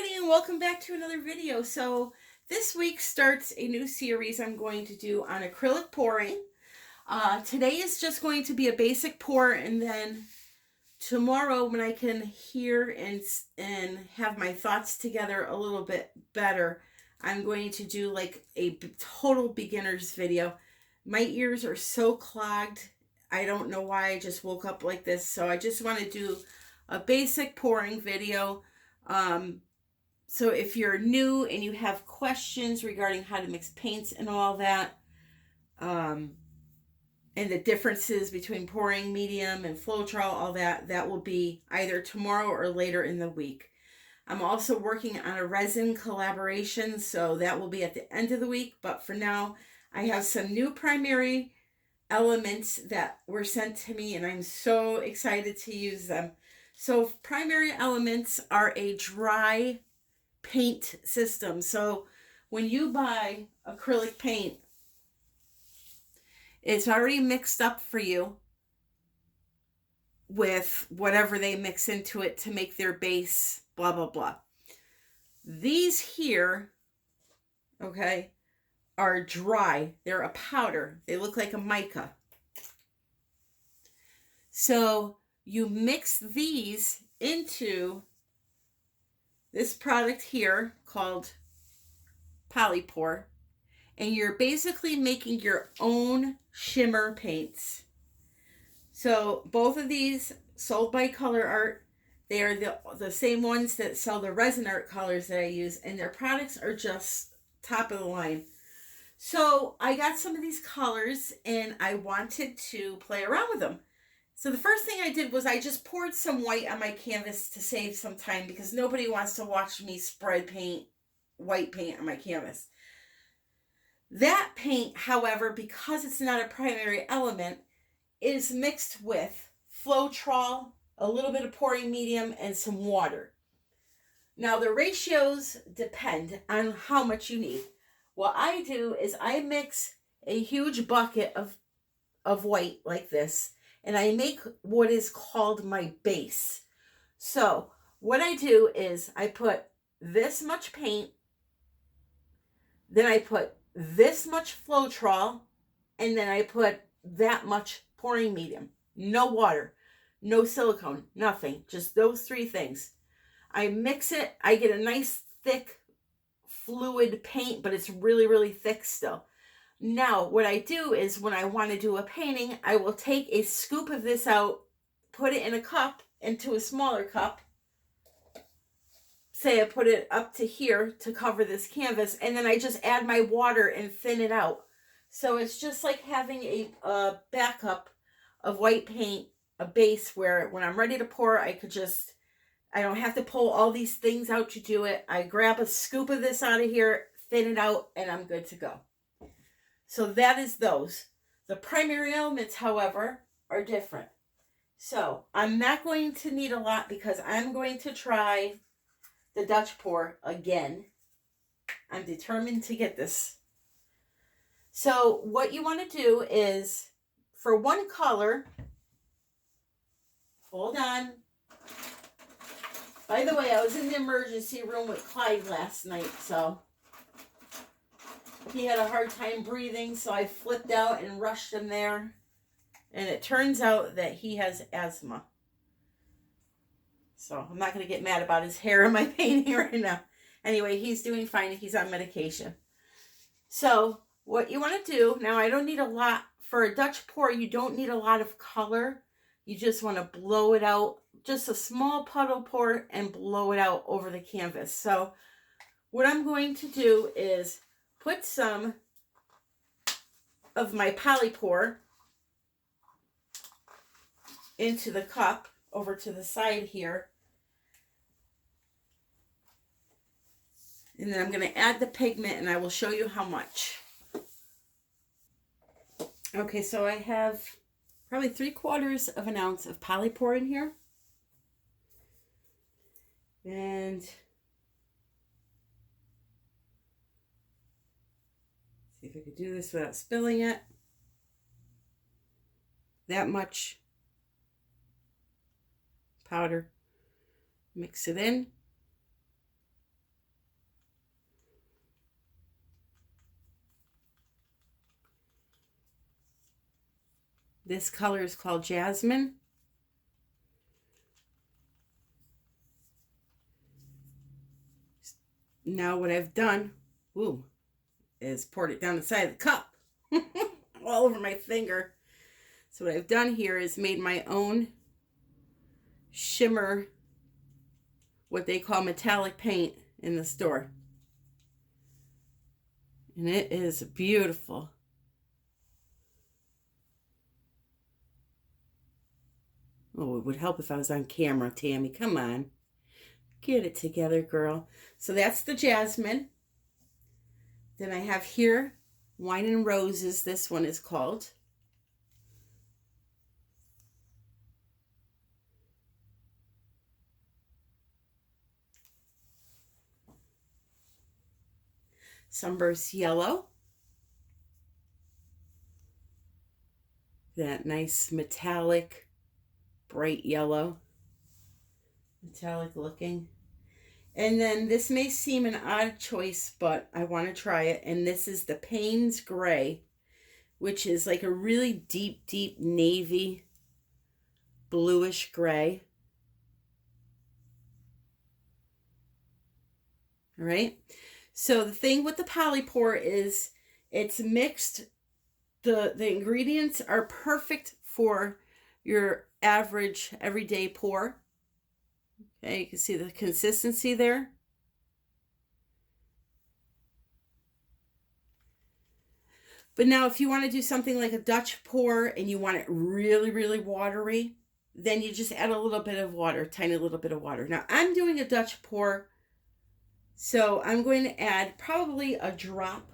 everybody, and welcome back to another video. So this week starts a new series I'm going to do on acrylic pouring. Today is just going to be a basic pour, and then tomorrow when I can hear and have my thoughts together a little bit better, I'm going to do like a total beginner's video. My ears are so clogged. I don't know why. I just woke up like this, so I just want to do a basic pouring video. So if you're new and you have questions regarding how to mix paints and all that, and the differences between pouring medium and Floetrol, all that, that will be either tomorrow or later in the week. I'm also working on a resin collaboration, so that will be at the end of the week. But for now, I have some new primary elements that were sent to me, and I'm so excited to use them. So primary elements are a dry paint system. So when you buy acrylic paint, it's already mixed up for you with whatever they mix into it to make their base, blah, blah, blah. These here, okay, are dry. They're a powder. They look like a mica. So you mix these into this product here called Polypore, and you're basically making your own shimmer paints. So both of these sold by Color Art. They are the same ones that sell the resin art colors that I use, and their products are just top of the line. So I got some of these colors and I wanted to play around with them. So the first thing I did was I just poured some white on my canvas to save some time, because nobody wants to watch me spread white paint on my canvas. That paint, however, because it's not a primary element, is mixed with Floetrol, a little bit of pouring medium, and some water. Now the ratios depend on how much you need. What I do is I mix a huge bucket of white like this, and I make what is called my base. So what I do is I put this much paint, then I put this much Floetrol, and then I put that much pouring medium. No water, no silicone, nothing. Just those three things. I mix it. I get a nice thick fluid paint, but it's really, really thick still. Now, what I do is when I want to do a painting, I will take a scoop of this out, put it in a cup, into a smaller cup. Say I put it up to here to cover this canvas, and then I just add my water and thin it out. So it's just like having a backup of white paint, a base where when I'm ready to pour, I don't have to pull all these things out to do it. I grab a scoop of this out of here, thin it out, and I'm good to go. So that is those. The primary elements, however, are different. So I'm not going to need a lot because I'm going to try the Dutch pour again. I'm determined to get this. So what you want to do is, for one color, hold on. By the way, I was in the emergency room with Clyde last night, so he had a hard time breathing, so I flipped out and rushed him there. And it turns out that he has asthma. So I'm not going to get mad about his hair in my painting right now. Anyway, he's doing fine. He's on medication. So what you want to do, now I don't need a lot. For a Dutch pour, you don't need a lot of color. You just want to blow it out. Just a small puddle pour and blow it out over the canvas. So what I'm going to do is put some of my Polypore into the cup over to the side here. And then I'm going to add the pigment, and I will show you how much. Okay, so I have probably 3/4 of an ounce of Polypore in here. And see if I could do this without spilling it. That much powder. Mix it in. This color is called Jasmine. Now what I've done, is poured it down the side of the cup. All over my finger. So what I've done here is made my own shimmer, what they call metallic paint in the store. And it is beautiful. Oh, it would help if I was on camera, Tammy. Come on. Get it together, girl. So that's the Jasmine. Then I have here Wine and Roses. This one is called. Sunburst Yellow. That nice metallic, bright yellow. Metallic looking. And then this may seem an odd choice, but I want to try it. And this is the Payne's Gray, which is like a really deep, deep navy, bluish gray. All right. So the thing with the Polypore is it's mixed. The ingredients are perfect for your average everyday pour. Okay, you can see the consistency there. But now if you want to do something like a Dutch pour and you want it really, really watery, then you just add a little bit of water, tiny little bit of water. Now I'm doing a Dutch pour, so I'm going to add probably a drop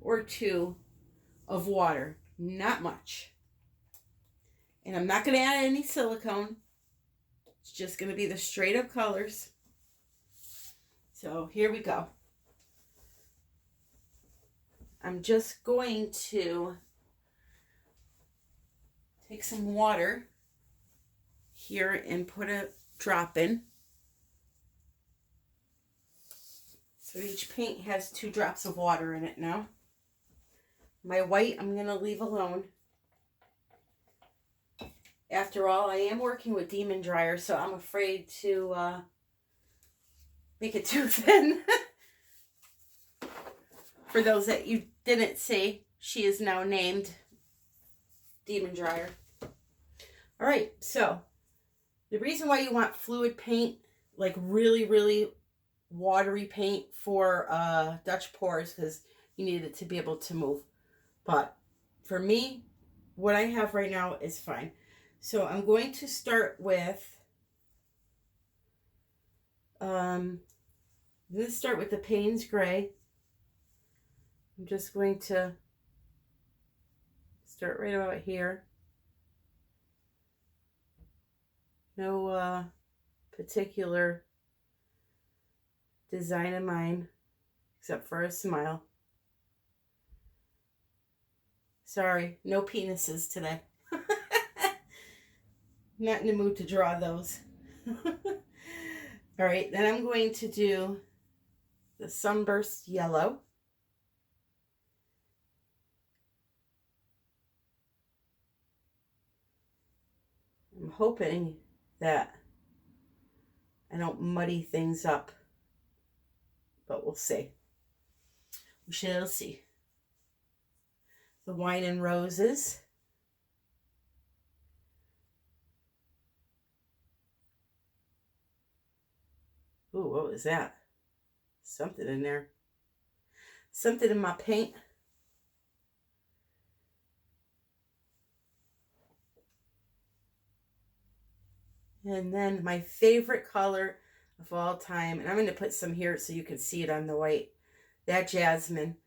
or two of water, not much. And I'm not going to add any silicone. It's just going to be the straight up colors. So here we go. I'm just going to take some water here and put a drop in. So each paint has 2 drops of water in it now. My white I'm going to leave alone. After all, I am working with Demon Dryer, so I'm afraid to make it too thin. For those that you didn't see, she is now named Demon Dryer. All right, so the reason why you want fluid paint, like really, really watery paint for Dutch pours, because you need it to be able to move. But for me, what I have right now is fine. So I'm going to start with, I'm going to start with the Payne's Gray. I'm just going to start right about here. No particular design in mind, except for a smile. Sorry, no penises today. Not in the mood to draw those. All right, then I'm going to do the Sunburst Yellow. I'm hoping that I don't muddy things up, but we'll see. We shall see. The Wine and Roses. Ooh, what was that? Something in there. Something in my paint. And then my favorite color of all time, and I'm going to put some here so you can see it on the white. That Jasmine.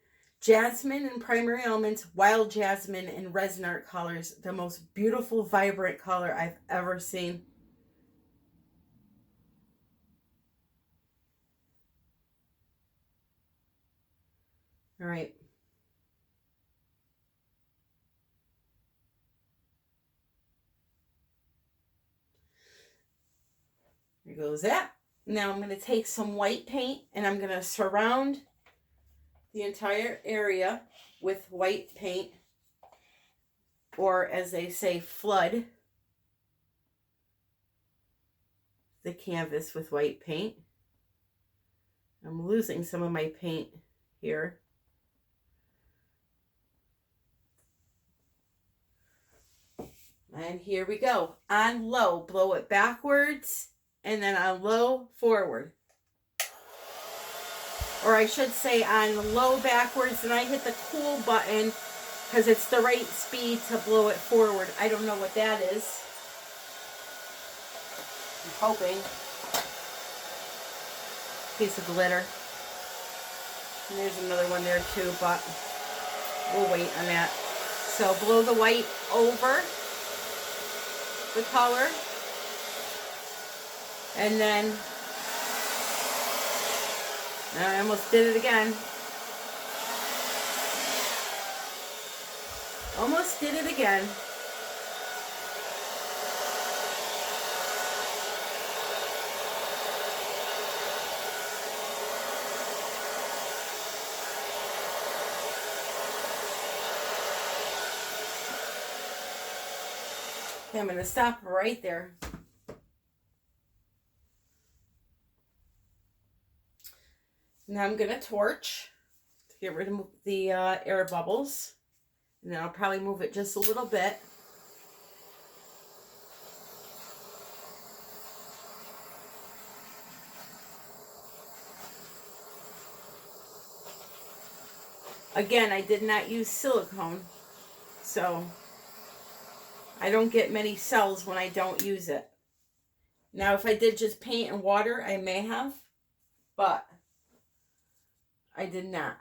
Jasmine and Primary Elements, Wild Jasmine and Resin Art colors. The most beautiful, vibrant color I've ever seen. All right. There goes that. Now I'm going to take some white paint and I'm going to surround the entire area with white paint. or as they say, flood the canvas with white paint. I'm losing some of my paint here. And here we go. On low, blow it backwards, and then on low, forward. Or I should say on low backwards, and I hit the cool button because it's the right speed to blow it forward. I don't know what that is. I'm hoping. Piece of glitter. And there's another one there too, but we'll wait on that. So blow the white over the color, and then I almost did it again. Almost did it again. Okay, I'm going to stop right there. Now I'm going to torch to get rid of the air bubbles. And then I'll probably move it just a little bit. Again, I did not use silicone, so I don't get many cells when I don't use it. Now, if I did just paint and water, I may have, but I did not.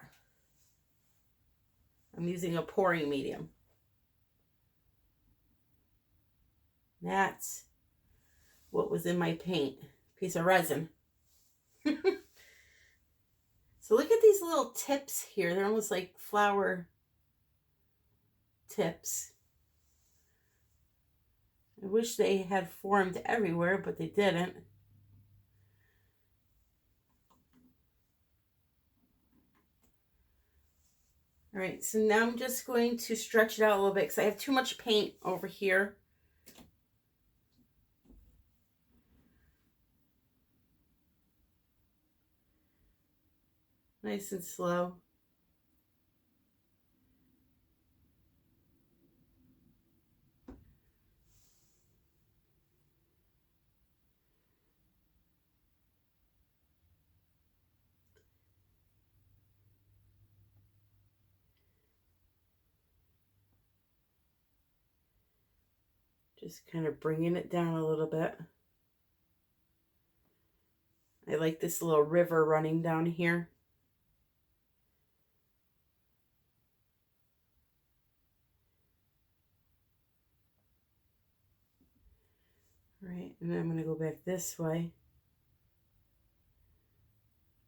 I'm using a pouring medium. That's what was in my paint. Piece of resin. So look at these little tips here. They're almost like flower tips. I wish they had formed everywhere, but they didn't. All right, so now I'm just going to stretch it out a little bit because I have too much paint over here. Nice and slow. Just kind of bringing it down a little bit. I like this little river running down here. All right, and then I'm going to go back this way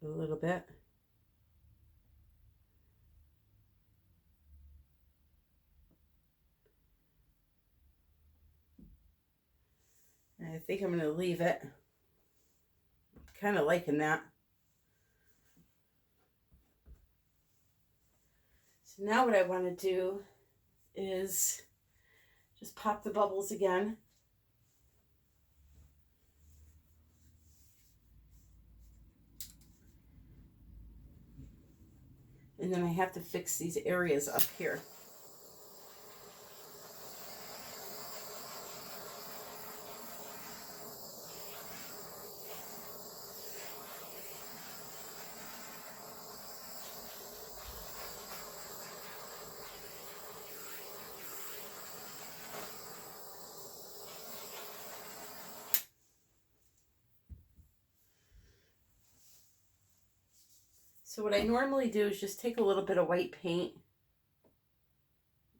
a little bit. And I think I'm going to leave it. Kind of liking that. So now what I want to do is just pop the bubbles again. And then I have to fix these areas up here. So what I normally do is just take a little bit of white paint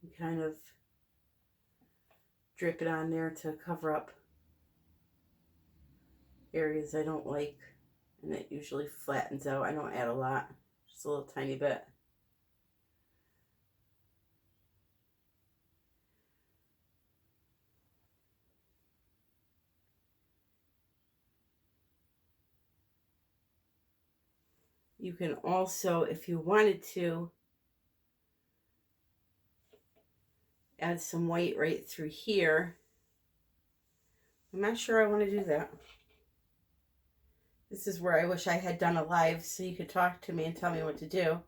and kind of drip it on there to cover up areas I don't like, and it usually flattens out. I don't add a lot, just a little tiny bit. You can also, if you wanted to, add some white right through here. I'm not sure I want to do that. This is where I wish I had done a live so you could talk to me and tell me what to do.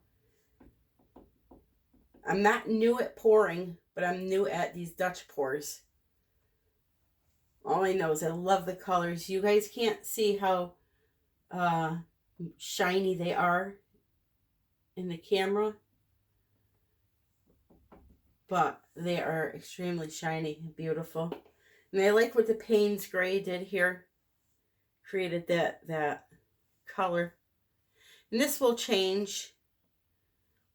I'm not new at pouring, but I'm new at these Dutch pours. All I know is I love the colors. You guys can't see how shiny they are in the camera, but they are extremely shiny and beautiful. And I like what the Payne's Gray did here. Created that color. And this will change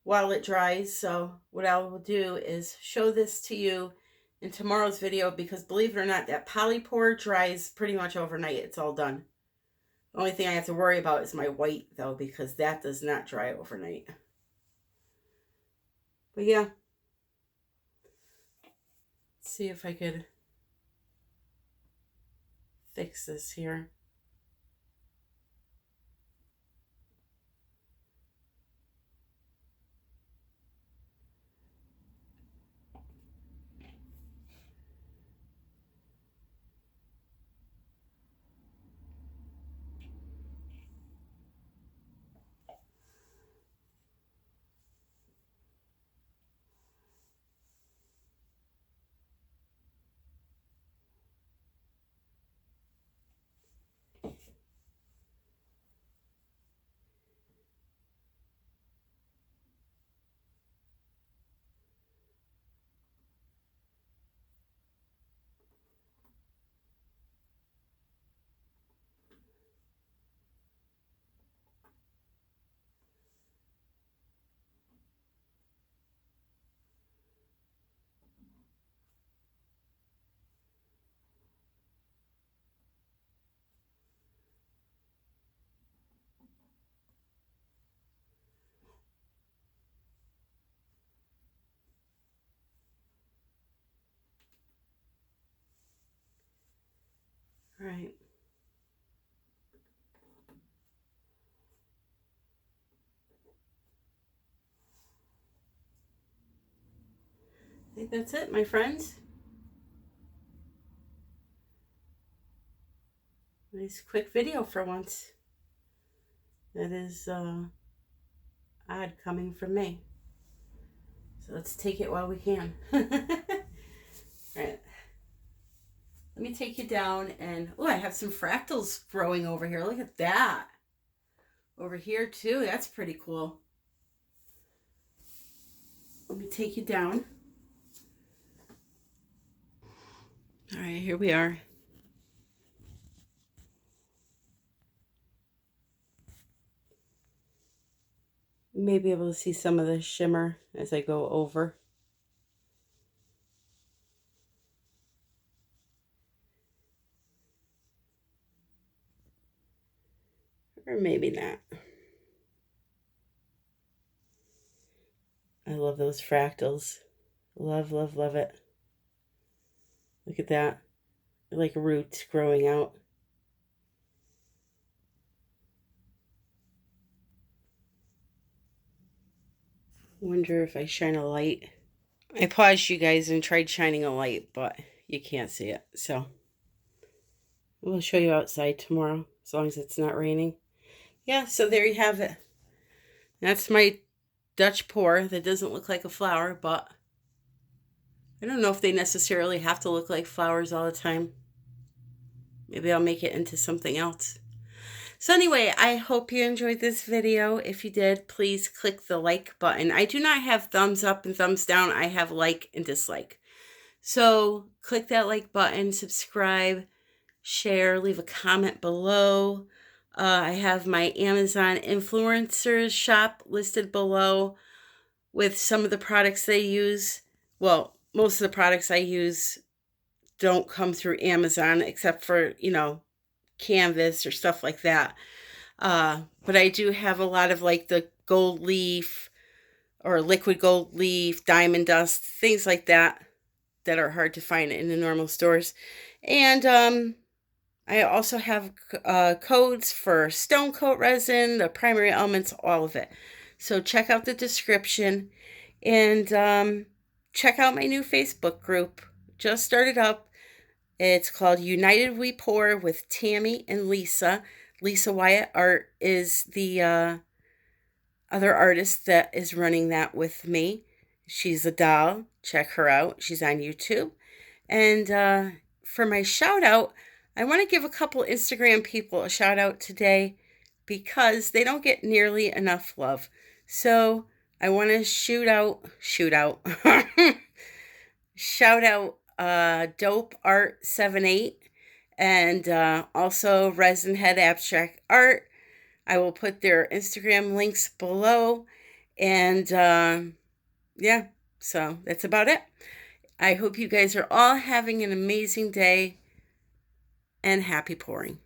while it dries. So what I will do is show this to you in tomorrow's video, because believe it or not, that poly pour dries pretty much overnight. It's all done. The only thing I have to worry about is my white though, because that does not dry overnight. But yeah. Let's see if I could fix this here. All right. I think that's it, my friends. Nice quick video for once. That is odd coming from me. So let's take it while we can. All right. Let me take you down and, oh, I have some fractals growing over here. Look at that. Over here too. That's pretty cool. Let me take you down. All right, here we are. You may be able to see some of the shimmer as I go over. Or maybe not. I love those fractals. Love, love, love it. Look at that. They're like roots growing out. Wonder if I shine a light. I paused you guys and tried shining a light, but you can't see it. So we'll show you outside tomorrow, as long as it's not raining. Yeah, so there you have it. That's my Dutch pour that doesn't look like a flower, but I don't know if they necessarily have to look like flowers all the time. Maybe I'll make it into something else. So anyway, I hope you enjoyed this video. If you did, please click the like button. I do not have thumbs up and thumbs down. I have like and dislike. So click that like button, subscribe, share, leave a comment below. I have my Amazon influencers shop listed below with some of the products they use. Well, most of the products I use don't come through Amazon except for, you know, canvas or stuff like that. But I do have a lot of like the gold leaf or liquid gold leaf, diamond dust, things like that that are hard to find in the normal stores. And I also have codes for StoneCoat resin, the primary elements, all of it. So check out the description. And check out my new Facebook group. Just started up. It's called United We Pour with Tammy and Lisa. Lisa Wyatt Art is the other artist that is running that with me. She's a doll. Check her out. She's on YouTube. And for my shout out, I want to give a couple Instagram people a shout out today because they don't get nearly enough love. So I want to shout out Dope Art 78 and also Resin Head Abstract Art. I will put their Instagram links below. And yeah, so that's about it. I hope you guys are all having an amazing day and happy pouring.